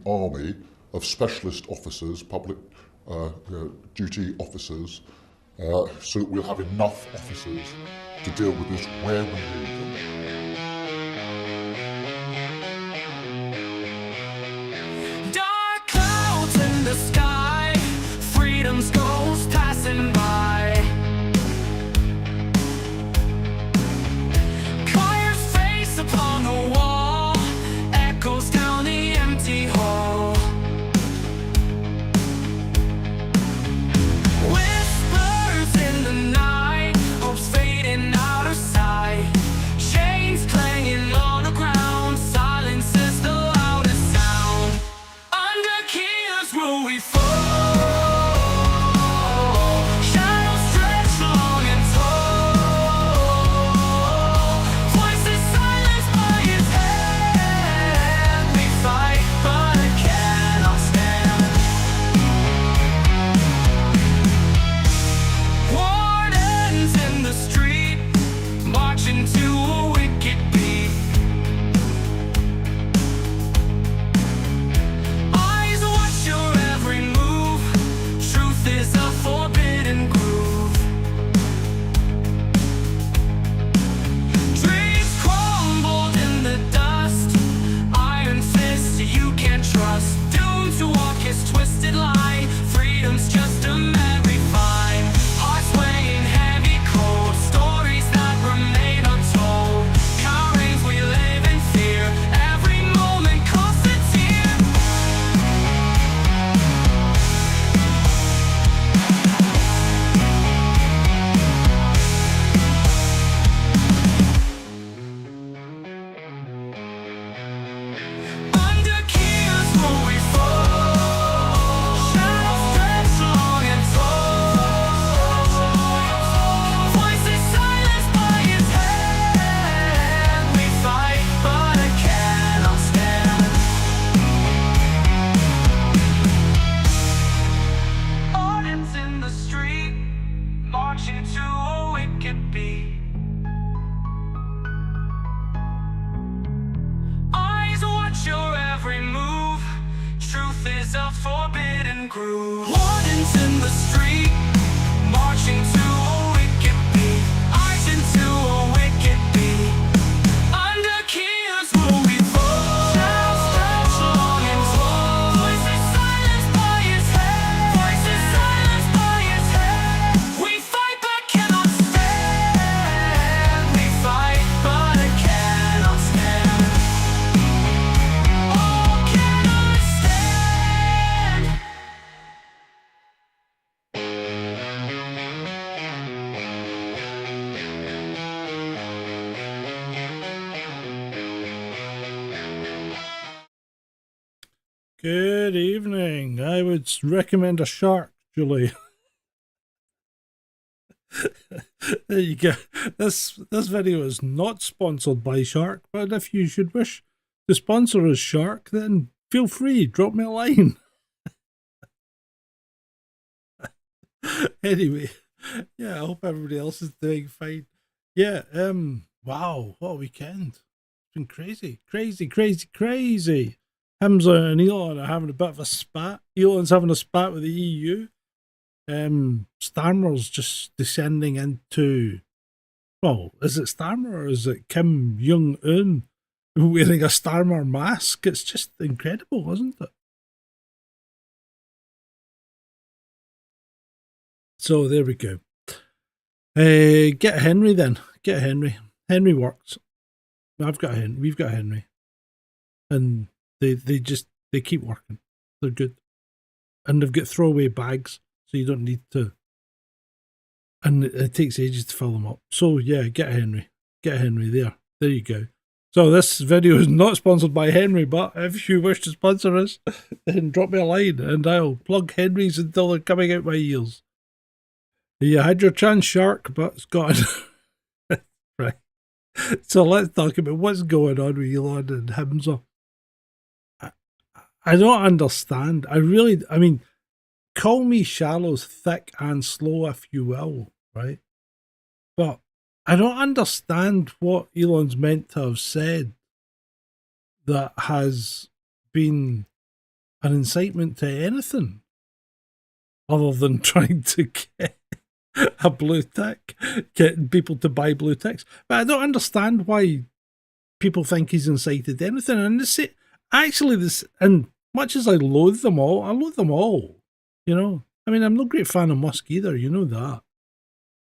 army of specialist officers, public duty officers, so that we'll have enough officers to deal with this where we need them. Dark clouds in the sky, freedom's ghost passing by. Choir's face upon the wall echoes down the empty hall. Whispers in the night, hopes fading out of sight. Chains clanging on the ground, silence is the loudest sound. Under keys will we fall. Shadows stretch long and tall. Voices silenced by his hand. We fight but cannot stand. Wardens in the street, marching to a wicked beat. Eyes watch your every move. Truth is a forbidden groove. Dreams crumbled in the dust. Iron fist you can't trust. Doomed to walk his twisted line. Freedom's just a memory fine. Hearts weighing heavy cold. Stories that remain untold. Cowards we live in fear. Every moment costs a tear. Under keys will we fall. Shadows stretch long and tall. Voices silenced by his hand. We fight but cannot stand. Audience in the street, marching to a wicked beat. Eyes watch your every move. Truth is a forbidden groove. Wardens in the street, marching to a wicked beat. Eyes into a wicked beat. Under keys will we fall. Shadows stretch long and tall. Voices silenced by his hand. Voices silenced by his hand. We fight but cannot stand. We fight but cannot stand. Oh, cannot stand. Good evening. I would recommend a shark, Julie. There you go. This video is not sponsored by Shark, but if you should wish to sponsor us, Shark, then feel free, drop me a line. Anyway, yeah, I hope everybody else is doing fine. Yeah, wow, what a weekend. It's been crazy. Humza and Elon are having a bit of a spat. Elon's having a spat with the EU. Starmer's just descending into, well, is it Starmer or is it Kim Jong-un wearing a Starmer mask? It's just incredible, isn't it? So there we go. Get Henry then. Get Henry. Henry works. We've got Henry. And they keep working. They're good. And they've got throwaway bags, so you don't need to. And it takes ages to fill them up. So yeah, get Henry. Get Henry there. There you go. So this video is not sponsored by Henry, but if you wish to sponsor us, then drop me a line and I'll plug Henry's until they're coming out my ears. You had your chance, Shark, but it's gone. Right. So let's talk about what's going on with Elon and Humza. I don't understand. I mean, call me shallow, thick and slow if you will, right? But I don't understand what Elon's meant to have said that has been an incitement to anything other than trying to get a blue tick, getting people to buy blue ticks. But I don't understand why people think he's incited anything. And this, and much as I loathe them all. You know, I mean, I'm no great fan of Musk either. You know that.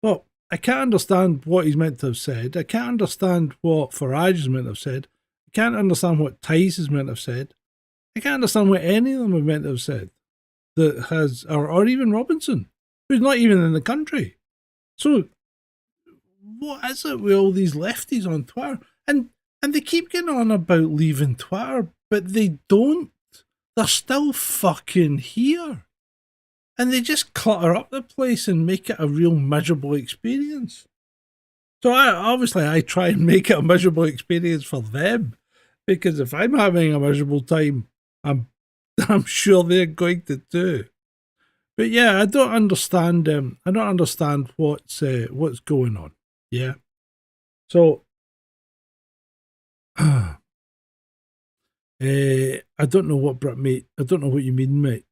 But I can't understand what he's meant to have said. I can't understand what Farage is meant to have said. I can't understand what Tice is meant to have said. I can't understand what any of them are meant to have said. That has, or even Robinson, who's not even in the country. So, what is it with all these lefties on Twitter? And they keep getting on about leaving Twitter, but they don't. They're still fucking here. And they just clutter up the place and make it a real miserable experience. So I try and make it a miserable experience for them, because if I'm having a miserable time, I'm sure they're going to too. But yeah, I don't understand. I don't understand what's going on. Yeah. So I don't know what mate. I don't know what you mean, mate.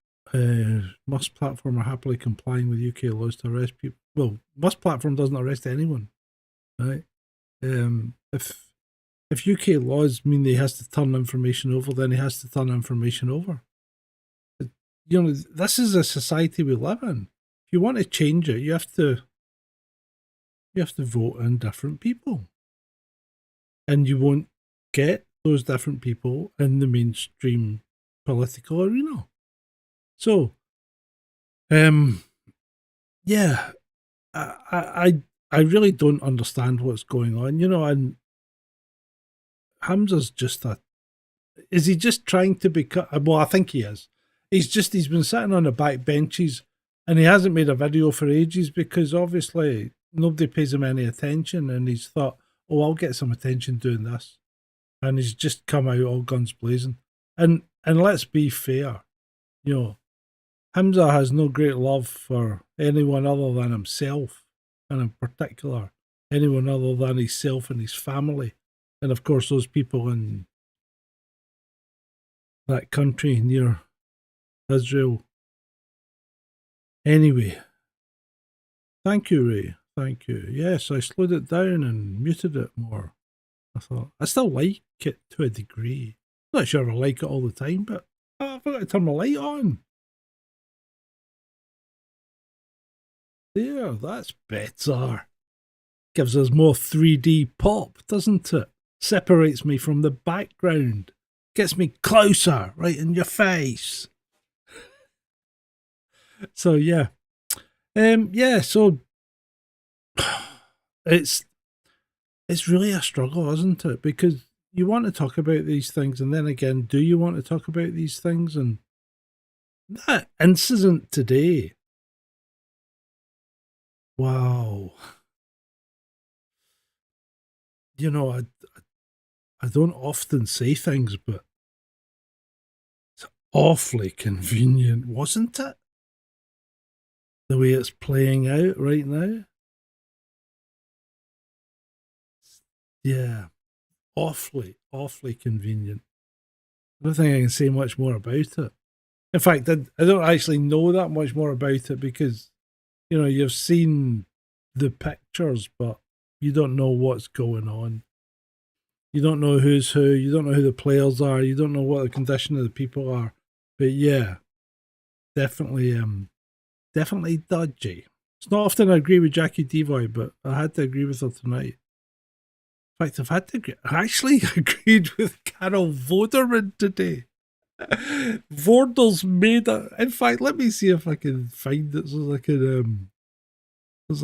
Musk platform are happily complying with UK laws to arrest people. Well, Musk platform doesn't arrest anyone, right? If UK laws mean that he has to turn information over, then he has to turn information over. You know, this is a society we live in. If you want to change it, you have to vote in different people, and you won't get those different people in the mainstream political arena. So, yeah, I really don't understand what's going on, you know. And Humza's is he just trying to become? Well, I think he is. He's been sitting on the back benches, and he hasn't made a video for ages because obviously nobody pays him any attention, and he's thought, oh, I'll get some attention doing this, and he's just come out all guns blazing. And let's be fair, you know, Humza has no great love for anyone other than himself, and in particular, anyone other than himself and his family. And of course, those people in that country near Israel. Anyway, thank you, Ray. Thank you. Yes, I slowed it down and muted it more. I thought, I still like it to a degree. Not sure I like it all the time, but I forgot to turn my light on. There, that's better. Gives us more 3D pop, doesn't it? Separates me from the background. Gets me closer, right in your face. So yeah. So it's really a struggle, isn't it? Because you want to talk about these things, and then again, do you want to talk about these things? And that incident today, wow. You know, I don't often say things, but it's awfully convenient, wasn't it? The way it's playing out right now. Yeah, awfully convenient. I don't think I can say much more about it. In fact, I don't actually know that much more about it because, you know, you've seen the pictures, but you don't know what's going on. You don't know who's who. You don't know who the players are. You don't know what the condition of the people are. But yeah, definitely dodgy. It's not often I agree with Jackie Devoy, but I had to agree with her tonight. In fact, I've had to agree. I actually agreed with Carol Voderman today. Vordel's made it. In fact, let me see if I can find it so I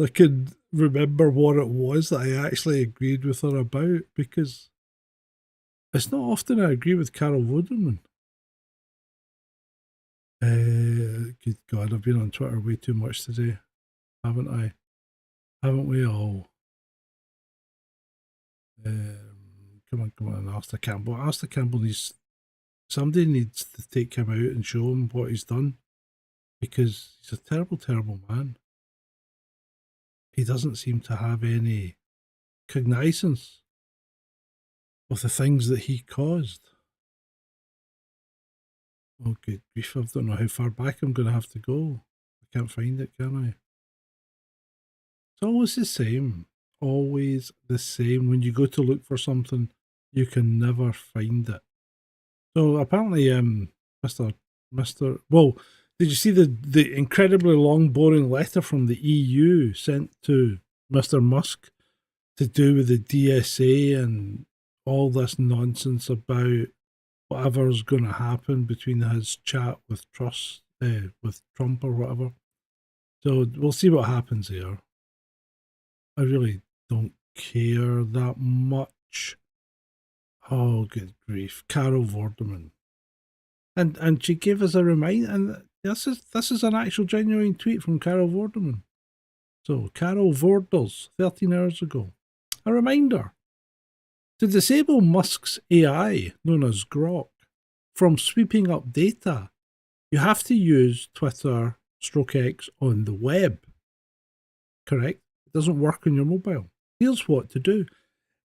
can remember what it was that I actually agreed with her about, because it's not often I agree with Carol Voderman. Good God, I've been on Twitter way too much today, haven't I? Haven't we all? Come on, Alistair Campbell. Alistair Campbell somebody needs to take him out and show him what he's done, because he's a terrible, terrible man. He doesn't seem to have any cognizance of the things that he caused. Oh, good grief. I don't know how far back I'm going to have to go. I can't find it, can I? It's always the same. Always the same. When you go to look for something, you can never find it. So apparently, well, did you see the incredibly long, boring letter from the EU sent to Mr. Musk to do with the DSA and all this nonsense about whatever's going to happen between his chat with with Trump or whatever? So we'll see what happens here. I really don't care that much. Oh, good grief. Carol Vorderman. And she gave us a reminder, and this is an actual genuine tweet from Carol Vorderman. So Carol Vorders, 13 hours ago. A reminder. To disable Musk's AI, known as Grok, from sweeping up data, you have to use Twitter/X on the web. Correct? It doesn't work on your mobile. Here's what to do.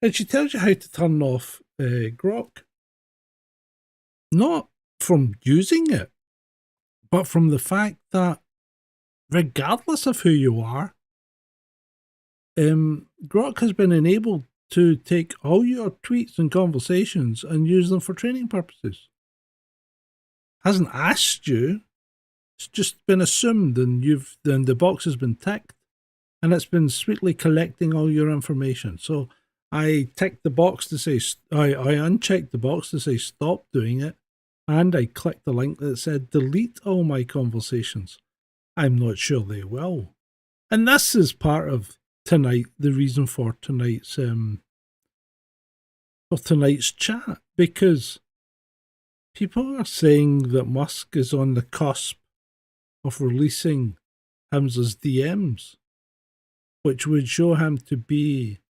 And she tells you how to turn off Grok. Not from using it, but from the fact that regardless of who you are, Grok has been enabled to take all your tweets and conversations and use them for training purposes. Hasn't asked you. It's just been assumed, and then the box has been ticked, and it's been sweetly collecting all your information. So I ticked the box to say I unchecked the box to say stop doing it, and I clicked the link that said delete all my conversations. I'm not sure they will. And this is part of the reason for tonight's chat, because people are saying that Musk is on the cusp of releasing Humza's DMs, which would show him to be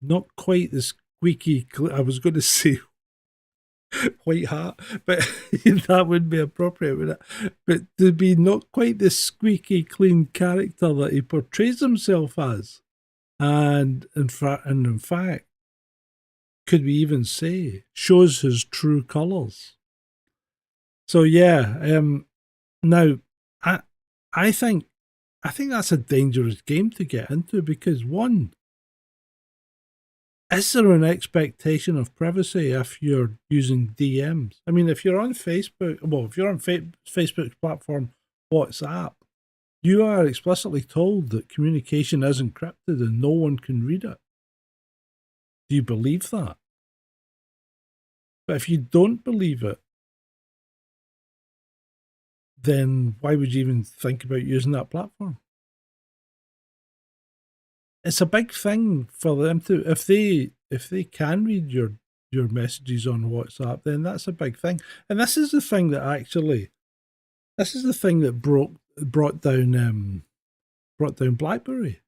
not quite the squeaky, I was going to say white hat, but that would be appropriate, wouldn't it? But to be not quite the squeaky clean character that he portrays himself as. And in fact, could we even say, shows his true colours. So yeah, now I think that's a dangerous game to get into, because one, is there an expectation of privacy if you're using DMs? I mean, if you're on Facebook, if you're on Facebook's platform WhatsApp, you are explicitly told that communication is encrypted and no one can read it. Do you believe that? But if you don't believe it, then why would you even think about using that platform? It's a big thing for them to, if they can read your messages on WhatsApp, then that's a big thing. And this is the thing that brought down BlackBerry,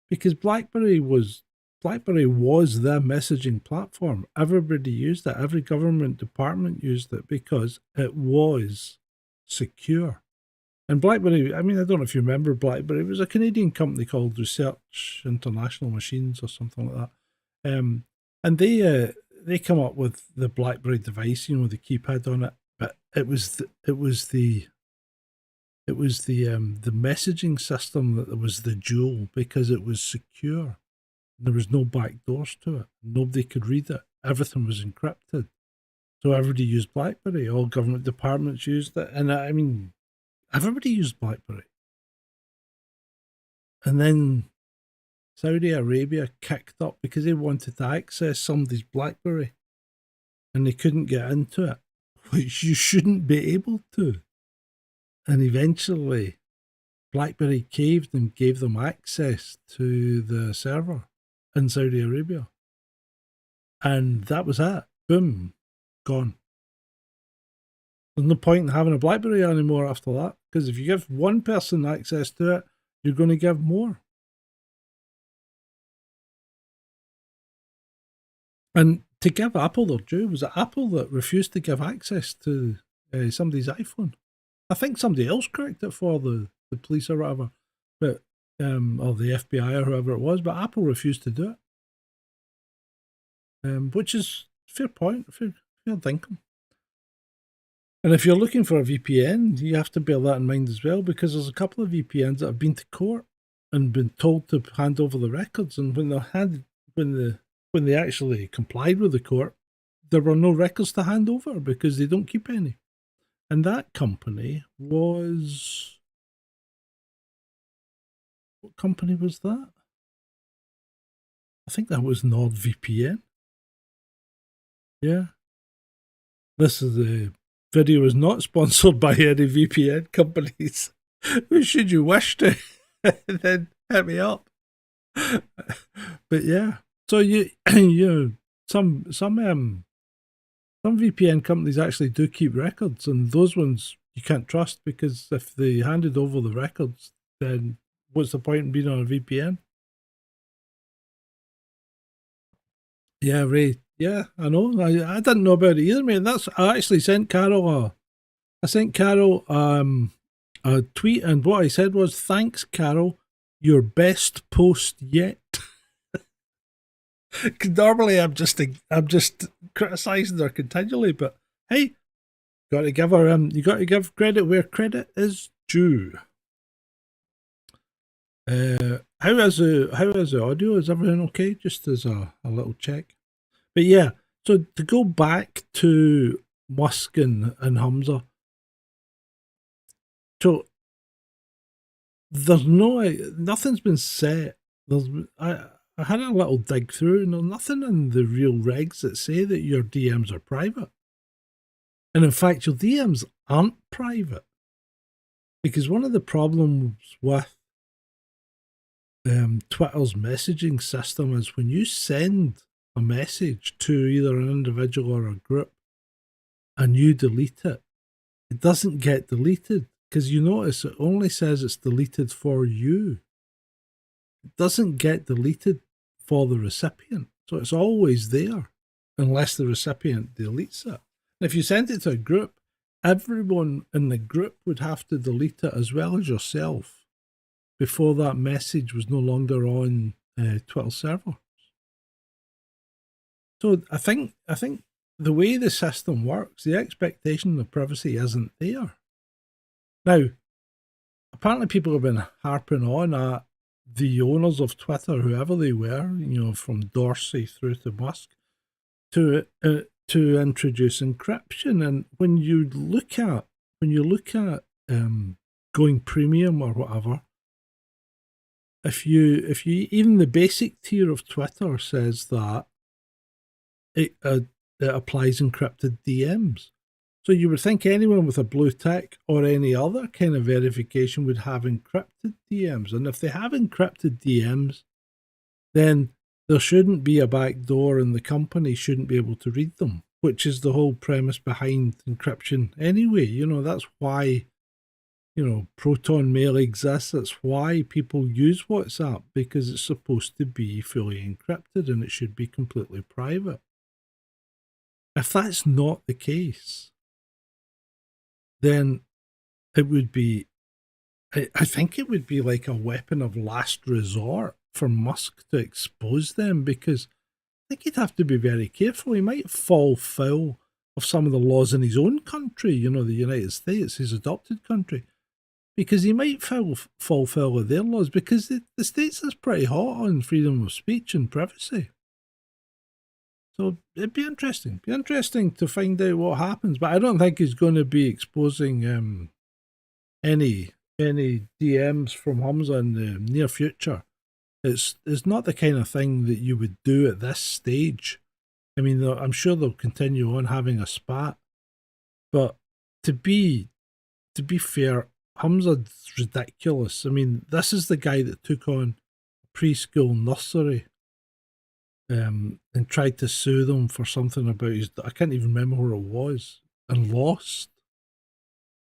because BlackBerry was the messaging platform. Everybody used it. Every government department used it because it was secure. And BlackBerry, I mean, I don't know if you remember BlackBerry, it was a Canadian company called Research International Machines or something like that. And they come up with the BlackBerry device, the keypad on it. But it was the messaging system that was the jewel, because it was secure. There was no back doors to it. Nobody could read it. Everything was encrypted. So everybody used BlackBerry. All government departments used it. And I mean, everybody used BlackBerry. And then Saudi Arabia kicked up because they wanted to access somebody's BlackBerry and they couldn't get into it, which you shouldn't be able to. And eventually BlackBerry caved and gave them access to the server in Saudi Arabia. And that was it. Boom. Gone. There's no point in having a BlackBerry anymore after that, because if you give one person access to it, you're going to give more. And to give Apple their due, was it Apple that refused to give access to somebody's iPhone? I think somebody else cracked it for the police or whatever, but or the FBI or whoever it was, but Apple refused to do it. Which is fair point, fair thinking. And if you're looking for a VPN, you have to bear that in mind as well, because there's a couple of VPNs that have been to court and been told to hand over the records, and when they actually complied with the court, there were no records to hand over because they don't keep any. And that company was... What company was that? I think that was NordVPN. Yeah. This is the video is not sponsored by any VPN companies. Should you wish to, then hit me up. But yeah, so some VPN companies actually do keep records, and those ones you can't trust, because if they handed over the records, then what's the point in being on a VPN? Yeah, Ray. Yeah, I know. I didn't know about it either, mate. I actually sent Carol a tweet, and what I said was, "Thanks, Carol, your best post yet." Because normally I'm just criticising her continually, but hey, got to give her you got to give credit where credit is due. How is the audio? Is everything okay? Just as a little check. But yeah, so to go back to Musk and Humza, so there's nothing's been set. I had a little dig through, and there's nothing in the real regs that say that your DMs are private. And in fact, your DMs aren't private, because one of the problems with Twitter's messaging system is when you send a message to either an individual or a group and you delete it, it doesn't get deleted, because you notice it only says it's deleted for you. It doesn't get deleted for the recipient. So it's always there unless the recipient deletes it. And if you send it to a group, everyone in the group would have to delete it as well as yourself before that message was no longer on Twitter servers. So I think the way the system works, the expectation of privacy isn't there. Now, apparently people have been harping on at the owners of Twitter, whoever they were, from Dorsey through to Musk, to introduce encryption. And when you look at going premium or whatever, if you even the basic tier of Twitter says that it applies encrypted DMs. So you would think anyone with a blue tick or any other kind of verification would have encrypted DMs. And if they have encrypted DMs, then there shouldn't be a backdoor and the company shouldn't be able to read them, which is the whole premise behind encryption anyway. That's why, Proton Mail exists. That's why people use WhatsApp, because it's supposed to be fully encrypted and it should be completely private. If that's not the case, then it would be, I think it would be like a weapon of last resort for Musk to expose them, because I think he'd have to be very careful. He might fall foul of some of the laws in his own country, the United States, his adopted country, because he might fall foul of their laws, because the States is pretty hot on freedom of speech and privacy. So it'd be interesting. Be interesting to find out what happens. But I don't think he's going to be exposing any DMs from Humza in the near future. It's not the kind of thing that you would do at this stage. I mean, I'm sure they'll continue on having a spat. But to be fair, Humza's ridiculous. I mean, this is the guy that took on preschool nursery. And tried to sue them for something about I can't even remember where it was, and lost.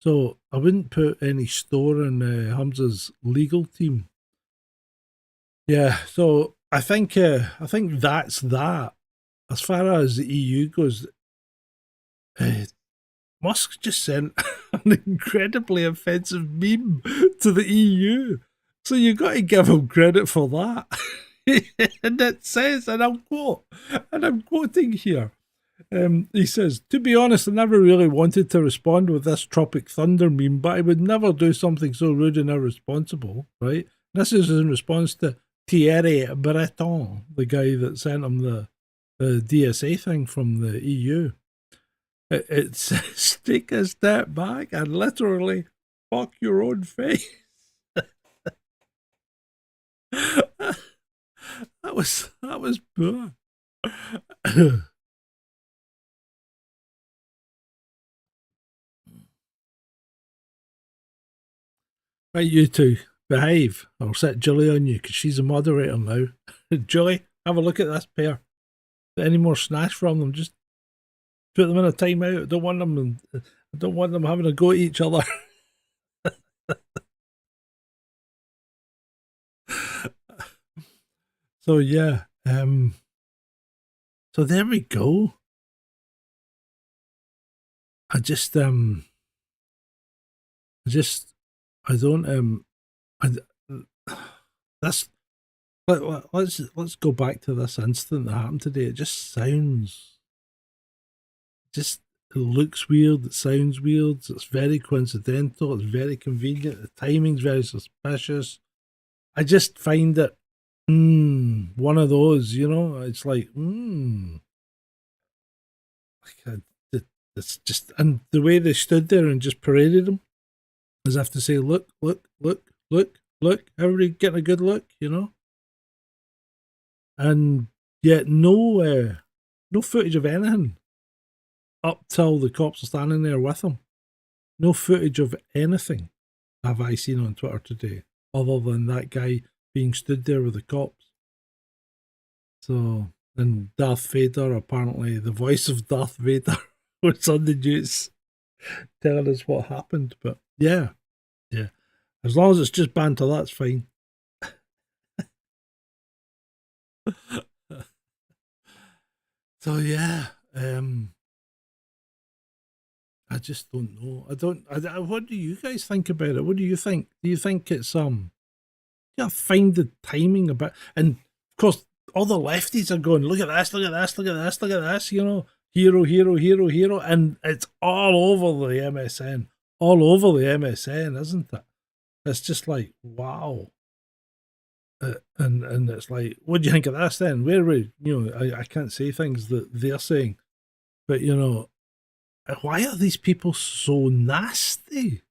So I wouldn't put any store in Humza's legal team. Yeah, so I think that's that. As far as the EU goes, Musk just sent an incredibly offensive meme to the EU. So you got to give him credit for that. And it says, and I'm quoting here, He says, to be honest, I never really wanted to respond with this Tropic Thunder meme, but I would never do something so rude and irresponsible, right? This is in response to Thierry Breton, the guy that sent him the DSA thing from the EU. It says, take a step back and literally fuck your own face. that was poor. Right, you two, behave. I'll set Julie on you because she's a moderator now. Julie, have a look at this pair. Any more snatch from them? Just put them in a timeout. I don't want them having a go at each other. So yeah, so there we go. I don't that's let's go back to this incident that happened today. It just it looks weird, it sounds weird, it's very coincidental, it's very convenient, the timing's very suspicious. I just find it one of those, it's like it's just, and the way they stood there and just paraded him as if to say, look, everybody getting a good look, and yet no footage of anything up till the cops are standing there with him. No footage of anything have I seen on Twitter today, other than that guy being stood there with the cops. So, and Darth Vader, apparently the voice of Darth Vader was on the news telling us what happened. But yeah. As long as it's just banter, that's fine. So yeah, I just don't know. What do you guys think about it? What do you think? Do you think it's find the timing about, and of course all the lefties are going, look at this, hero, and it's all over the MSN, isn't it? It's just like, wow. And it's like, what do you think of this then? Where we, I can't say things that they're saying, but why are these people so nasty?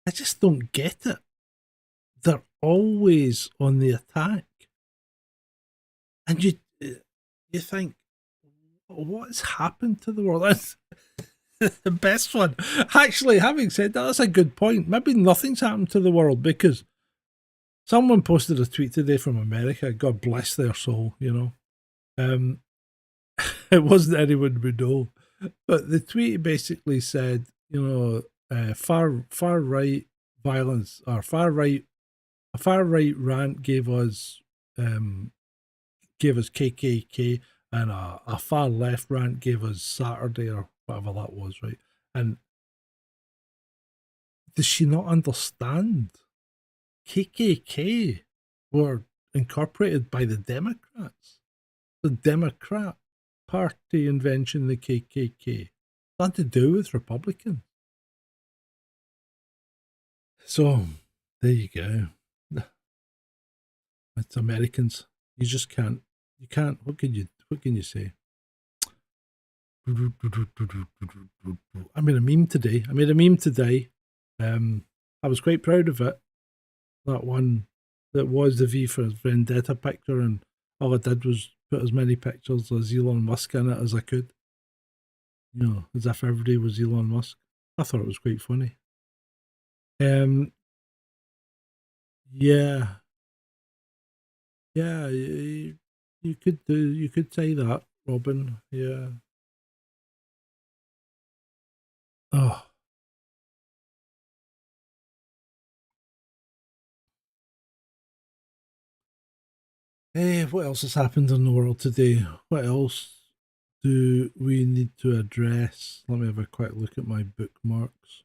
I just don't get it. They're always on the attack, and you think, what's happened to the world? That's the best one. Actually, having said that, that's a good point. Maybe nothing's happened to the world, because someone posted a tweet today from America. God bless their soul, It wasn't anyone we know, but the tweet basically said, far right violence, or a far right rant gave us KKK, and a far left rant gave us Saturday, or whatever that was, right? And does she not understand? KKK were incorporated by the Democrats. The Democrat Party invention, the KKK. Nothing to do with Republicans. So, there you go. It's Americans. You just can't. You can't. What can you say? I made a meme today. I was quite proud of it. That one that was the V for Vendetta picture, and all I did was put as many pictures as Elon Musk in it as I could. As if everybody was Elon Musk. I thought it was quite funny. Yeah, you could say that, Robin. Yeah. Oh. Hey, what else has happened in the world today? What else do we need to address? Let me have a quick look at my bookmarks.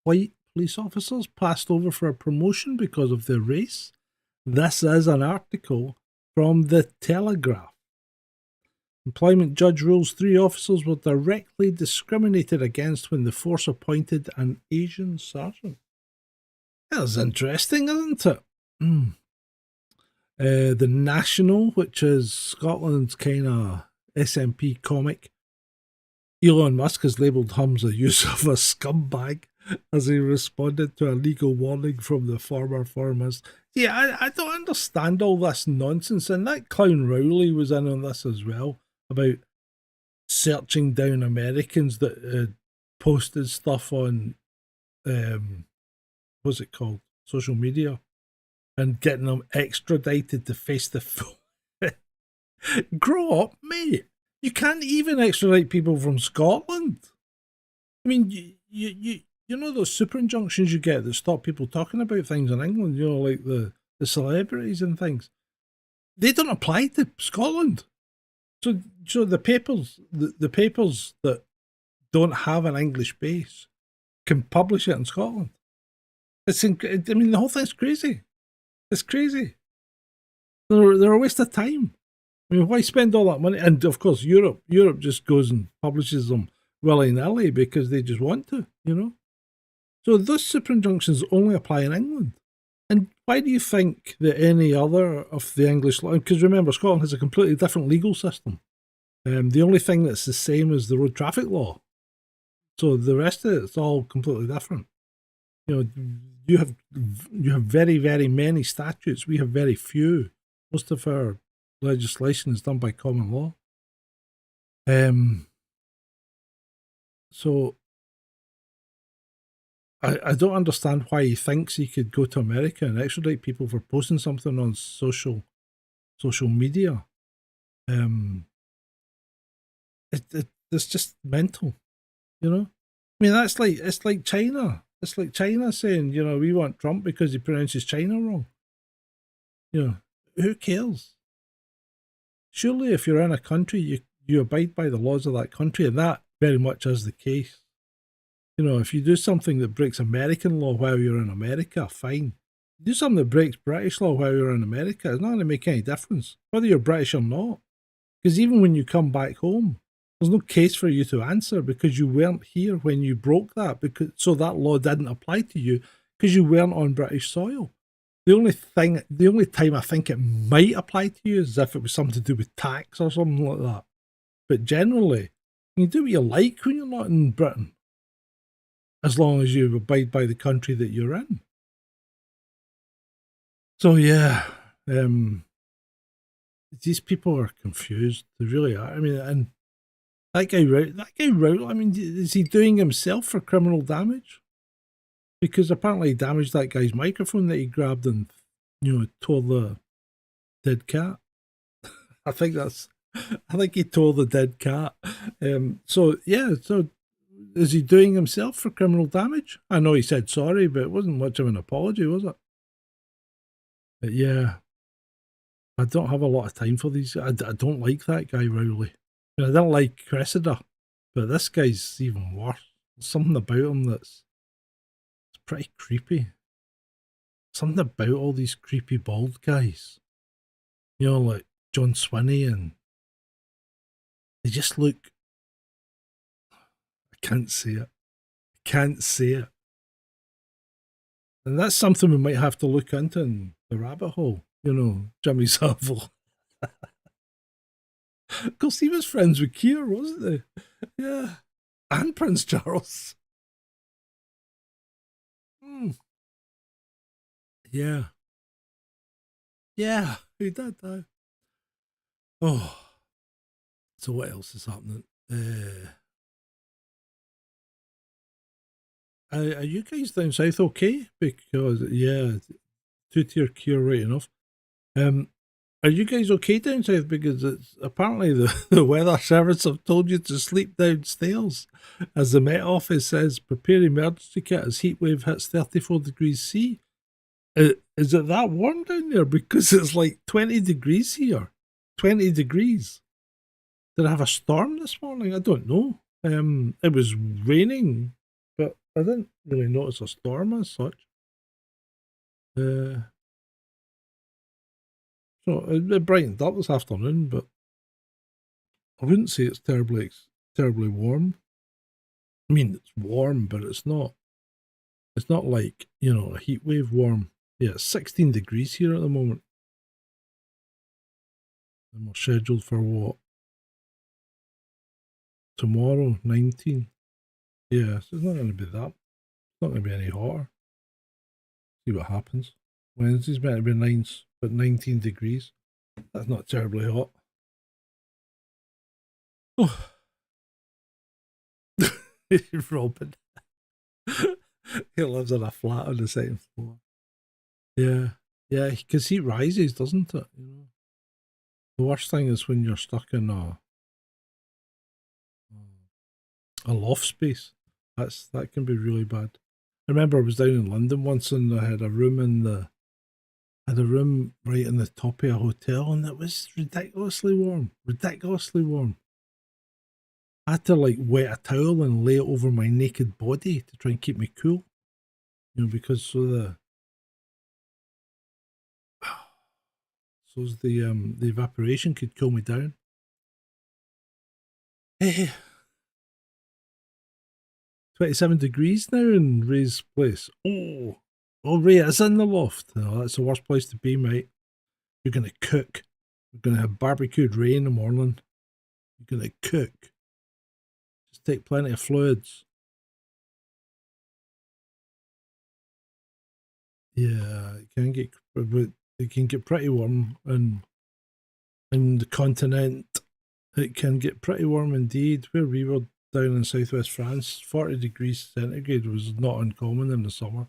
White police officers passed over for a promotion because of their race. This is an article from the Telegraph. Employment judge rules 3 officers were directly discriminated against when the force appointed an Asian sergeant. That's interesting, isn't it? The National, which is Scotland's kind of SNP comic, Elon Musk has labelled Humza Yousaf a scumbag as he responded to a legal warning from the former Foreign Minister. Yeah, I don't understand all this nonsense. And that clown Rowley was in on this as well, about searching down Americans that posted stuff on, what's it called, social media, and getting them extradited to face the full. Grow up, mate. You can't even extradite people from Scotland. I mean, you know those super injunctions you get that stop people talking about things in England, you know, like the celebrities and things. They don't apply to Scotland. So the papers that don't have an English base can publish it in Scotland. I mean, the whole thing's crazy. It's crazy. They're a waste of time. I mean, why spend all that money? And of course, Europe just goes and publishes them willy-nilly because they just want to, you know. So those super injunctions only apply in England. And why do you think that any other of the English law? Because remember, Scotland has a completely different legal system. The only thing that's the same is the road traffic law. So the rest of it's all completely different. You know, you have very, very many statutes. We have very few. Most of our legislation is done by common law. So I don't understand why he thinks he could go to America and extradite people for posting something on social media. It's just mental, you know. I mean, it's like China. It's like China saying, you know, we want Trump because he pronounces China wrong. You know, who cares? Surely, if you're in a country, you abide by the laws of that country, and that very much is the case. You know, if you do something that breaks American law while you're in America, fine. Do something that breaks British law while you're in America, it's not going to make any difference, whether you're British or not. Because even when you come back home, there's no case for you to answer because you weren't here when you broke that, so that law didn't apply to you because you weren't on British soil. The only time I think it might apply to you is if it was something to do with tax or something like that. But generally, you can do what you like when you're not in Britain, as long as you abide by the country that you're in. So yeah, these people are confused. They really are. I mean, and that guy, I mean, is he doing himself for criminal damage? Because apparently he damaged that guy's microphone that he grabbed and, you know, tore the dead cat. I think he tore the dead cat. So is he doing himself for criminal damage? I know he said sorry, but it wasn't much of an apology, was it? But yeah, I don't have a lot of time for these. I don't like that guy, Rowley. I don't like Cressida, but this guy's even worse. There's something about him that's pretty creepy. Something about all these creepy bald guys. You know, like John Swinney, and they just look... I can't say it. And that's something we might have to look into in the rabbit hole. You know, Jimmy Savile. Of course, he was friends with Keir, wasn't he? Yeah. And Prince Charles. Yeah. Yeah, he did that. Oh. So what else is happening? Are you guys down south okay? Because, yeah, two-tier Keir right enough. Are you guys okay down south? Because it's apparently the weather service have told you to sleep downstairs. As the Met Office says, prepare emergency kit as heat wave hits 34 degrees C. Is it that warm down there? Because it's like 20 degrees here. 20 degrees. Did I have a storm this morning? I don't know. It was raining, but I didn't really notice a storm as such. So it brightened up this afternoon, but I wouldn't say it's terribly warm. I mean, it's warm, but it's not like, you know, a heat wave warm. Yeah, it's 16 degrees here at the moment. And we're scheduled for what? Tomorrow, 19. Yeah, so it's not going to be that. It's not going to be any hotter. See what happens. Wednesday's meant to be 9, but 19 degrees. That's not terribly hot. Oh. Robin. He lives on a flat on the second floor. Yeah. Yeah, because heat rises, doesn't it? You know. The worst thing is when you're stuck in a loft space. That can be really bad. I remember I was down in London once and I had a room right in the top of a hotel and it was ridiculously warm. Ridiculously warm. I had to like wet a towel and lay it over my naked body to try and keep me cool. You know, because the evaporation could cool me down. Hey, 27 degrees now in Ray's place. Oh, Ray, it's in the loft. Oh, that's the worst place to be, mate. You're going to cook. We're going to have barbecued Ray in the morning. You're going to cook. Just take plenty of fluids. Yeah, it can get pretty warm in the continent. It can get pretty warm indeed. Where we were down in southwest France, 40 degrees centigrade was not uncommon in the summer.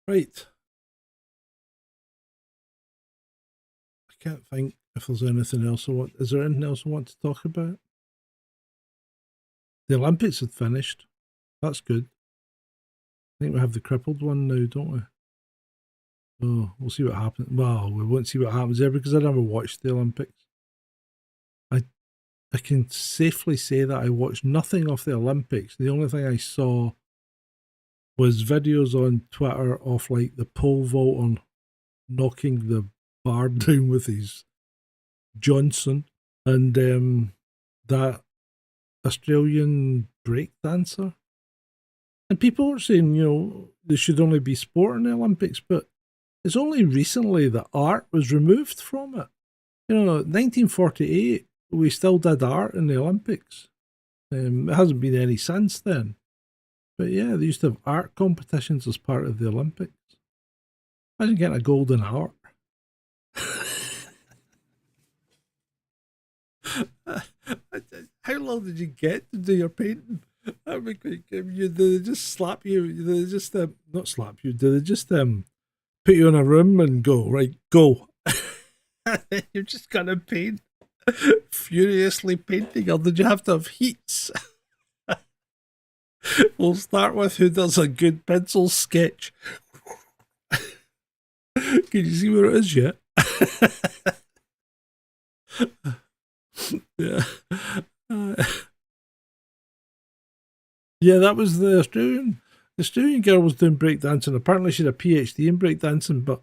Right. I can't think if there's anything else I want. Is there anything else I want to talk about? The Olympics had finished. That's good. I think we have the crippled one now, don't we? Oh, we'll see what happens. Well, we won't see what happens there because I never watched the Olympics. I can safely say that I watched nothing of the Olympics. The only thing I saw was videos on Twitter of like the pole vaulter knocking the bar down with his Johnson and that Australian break dancer. And people are saying, you know, there should only be sport in the Olympics, but it's only recently that art was removed from it. You know, 1948, we still did art in the Olympics. It hasn't been any since then. But yeah, they used to have art competitions as part of the Olympics. Imagine getting a golden art. How long did you get to do your painting? That would be quick. Do they just slap you? Do they just not slap you? Do they just put you in a room and go, right, go? You're just gonna paint, furiously painting, or did you have to have heats? We'll start with who does a good pencil sketch. Can you see where it is yet? Yeah. Yeah, that was the Australian. The Australian girl was doing breakdancing. Apparently, she had a PhD in breakdancing, but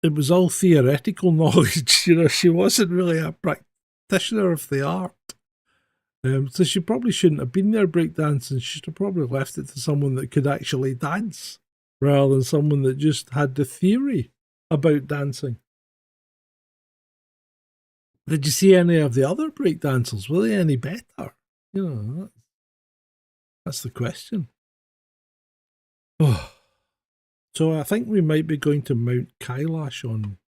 it was all theoretical knowledge. You know, she wasn't really a practitioner of the art. So she probably shouldn't have been there breakdancing. She should have probably left it to someone that could actually dance rather than someone that just had the theory about dancing. Did you see any of the other breakdancers? Were they any better? You know, that's the question. Oh. So I think we might be going to Mount Kailash on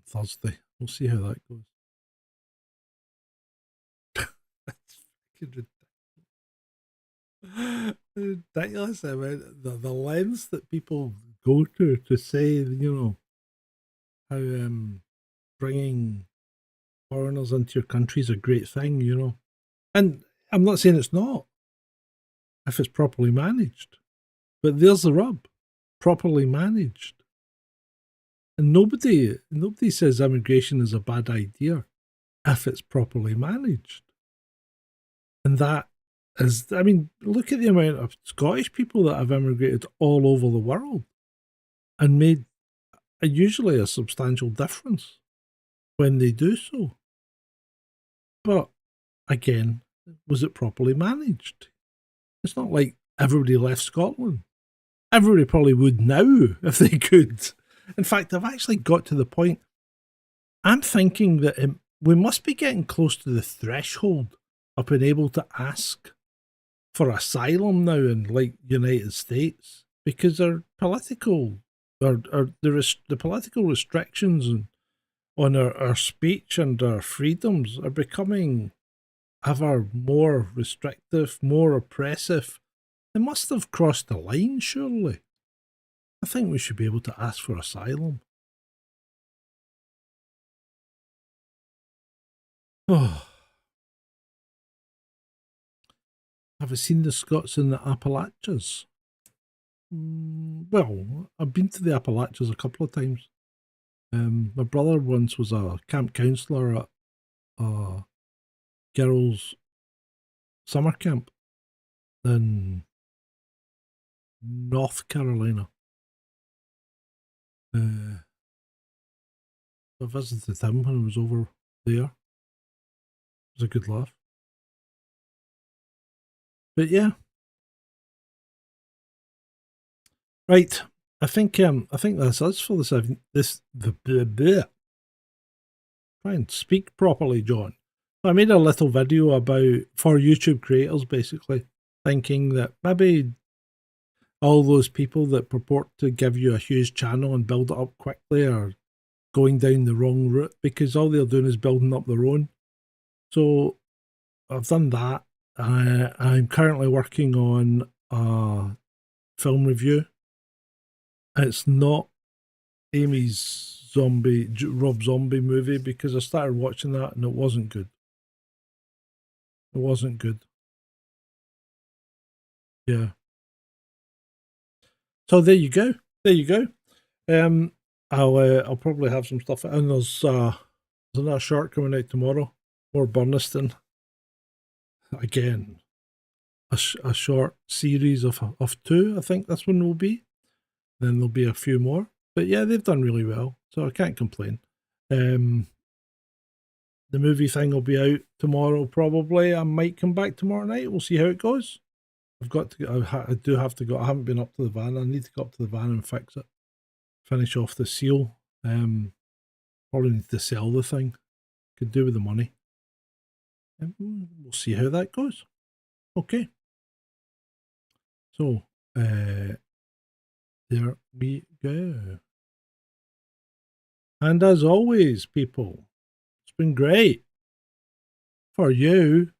Thursday. We'll see how that goes. That's fucking ridiculous. I mean, the lengths that people go to say, you know, how bringing foreigners into your country is a great thing, you know. And I'm not saying it's not, if it's properly managed. But there's the rub. Properly managed. And nobody says immigration is a bad idea if it's properly managed. And that I mean, look at the amount of Scottish people that have immigrated all over the world and made usually a substantial difference when they do so. But again, was it properly managed? It's not like everybody left Scotland. Everybody probably would now if they could. In fact, I've actually got to the point, I'm thinking that we must be getting close to the threshold of being able to ask for asylum now in like United States, because our political the political restrictions on our speech and our freedoms are becoming ever more restrictive, more oppressive. They must have crossed the line, surely. I think we should be able to ask for asylum. Oh. Have you seen the Scots in the Appalachians? Well, I've been to the Appalachians a couple of times. My brother once was a camp counsellor at a girls' summer camp in North Carolina. I visited him when I was over there. It was a good laugh. But yeah. Right. I think that's us for this evening. Try and speak properly, John. I made a little video for YouTube creators, basically, thinking that maybe all those people that purport to give you a huge channel and build it up quickly are going down the wrong route, because all they're doing is building up their own. So I've done that. I'm currently working on a film review. It's not Amy's Rob Zombie movie, because I started watching that and it wasn't good. It wasn't good. Yeah. So there you go. There you go. I'll probably have some stuff, and there's another short coming out tomorrow. More Burniston. Again, a short series of 2. I think this one will be. Then there'll be a few more. But yeah, they've done really well, so I can't complain. The movie thing will be out tomorrow, probably. I might come back tomorrow night. We'll see how it goes. I've got to go. I do have to go. I haven't been up to the van. I need to go up to the van and fix it. Finish off the seal. Probably need to sell the thing. Could do with the money. We'll see how that goes. Okay. So, there we go. And as always, people, it's been great for you.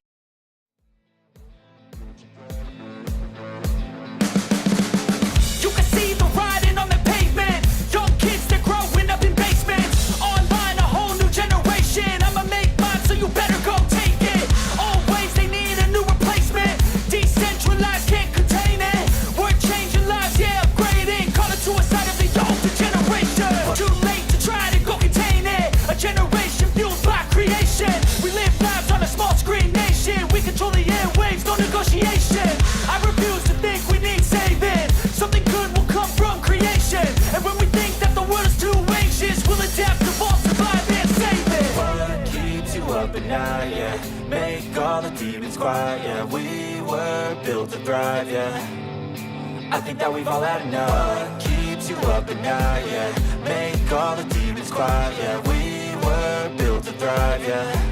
You can see the writing on the pavement. Young kids, they're growing up in basements. Online, a whole new generation. I'ma make mine, so you better go take it. Always, they need a new replacement. Decentralized, can't contain it. We're changing lives, yeah, upgrading. Call it suicide of the older generation. Too late to try to go contain it. A generation fueled by creation. We live lives on a small screen nation. We control the airwaves, no negotiation. I refuse to think we need saving. Something good will come from creation. And when we think that the world is too anxious, we'll adapt, evolve, survive, and save it. What keeps you up at night, yeah? Make all the demons quiet, yeah. We were built to thrive, yeah. I think that we've all had enough. What keeps you up at night, yeah? Make all the demons quiet, yeah. We were built to thrive, yeah.